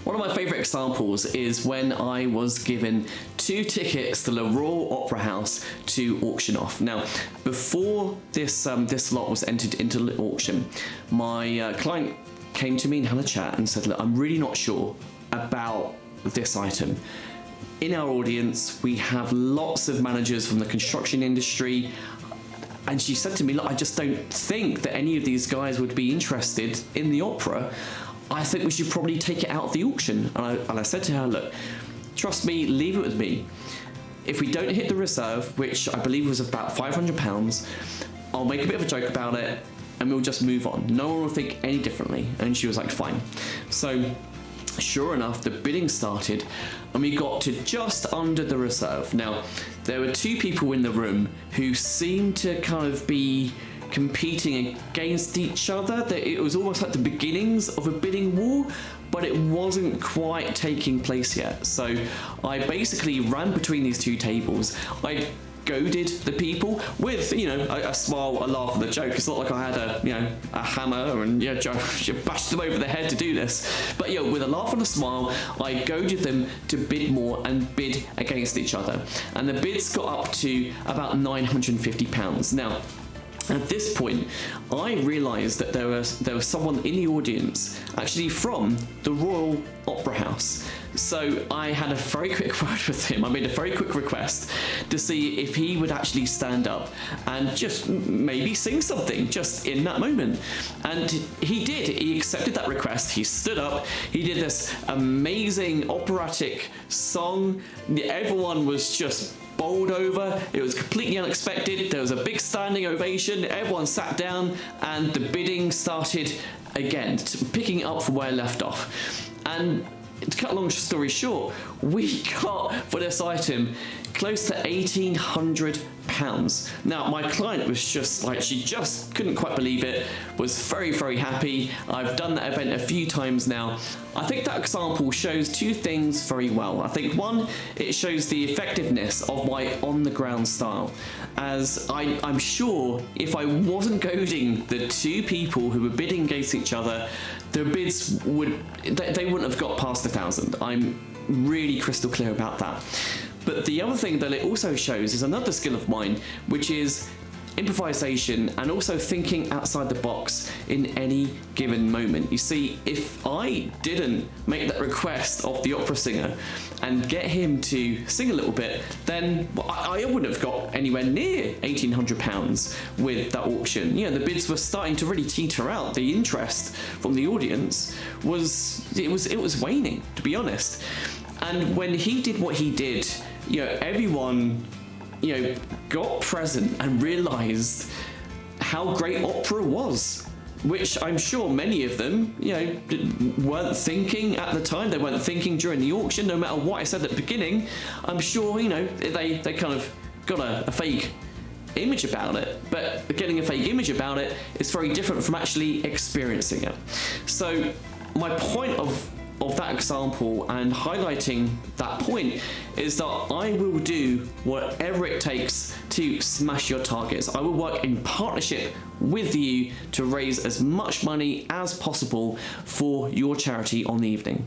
One of my favourite examples is when I was given 2 tickets to the Royal Opera House to auction off. Now, before this lot was entered into the auction, my client came to me and had a chat and said, look, I'm really not sure about this item. In our audience, we have lots of managers from the construction industry, and she said to me, look, I just don't think that any of these guys would be interested in the opera. I think we should probably take it out of the auction. And I said to her, look, trust me, leave it with me. If we don't hit the reserve, which I believe was about £500, I'll make a bit of a joke about it and we'll just move on. No one will think any differently. And she was like, fine. So sure enough, the bidding started and we got to just under the reserve. Now, there were 2 people in the room who seemed to kind of be competing against each other. It was almost like the beginnings of a bidding war, but it wasn't quite taking place yet. So I basically ran between these 2 tables. I goaded the people with, a smile, a laugh, and a joke. It's not like I had a hammer and bashed them over the head to do this. But with a laugh and a smile, I goaded them to bid more and bid against each other. And the bids got up to about £950. Now, at this point, I realised that there was someone in the audience actually from the Royal Opera House. So I had a very quick word with him. I made a very quick request to see if he would actually stand up and just maybe sing something just in that moment. And he did. He accepted that request. He stood up. He did this amazing operatic song. Everyone was just bowled over. It was completely unexpected. There was a big standing ovation. Everyone sat down and the bidding started again, picking up from where I left off. And to cut a long story short, we got for this item close to £1,800. Now, my client was just like, she just couldn't quite believe it, was very, very happy. I've done that event a few times now. I think that example shows 2 things very well. I think one, it shows the effectiveness of my on-the-ground style, as I'm sure if I wasn't goading the 2 people who were bidding against each other, the bids they wouldn't have got past 1,000. I'm really crystal clear about that. But the other thing that it also shows is another skill of mine, which is improvisation and also thinking outside the box in any given moment. You see, if I didn't make that request of the opera singer and get him to sing a little bit, then I wouldn't have got anywhere near £1,800 with that auction. The bids were starting to really teeter out. The interest from the audience was waning, to be honest. And when he did what he did, everyone got present and realised how great opera was, which I'm sure many of them, weren't thinking at the time. They weren't thinking during the auction, no matter what I said at the beginning. I'm sure, they kind of got a fake image about it, but getting a fake image about it is very different from actually experiencing it. So my point of that example and highlighting that point is that I will do whatever it takes to smash your targets. I will work in partnership with you to raise as much money as possible for your charity on the evening.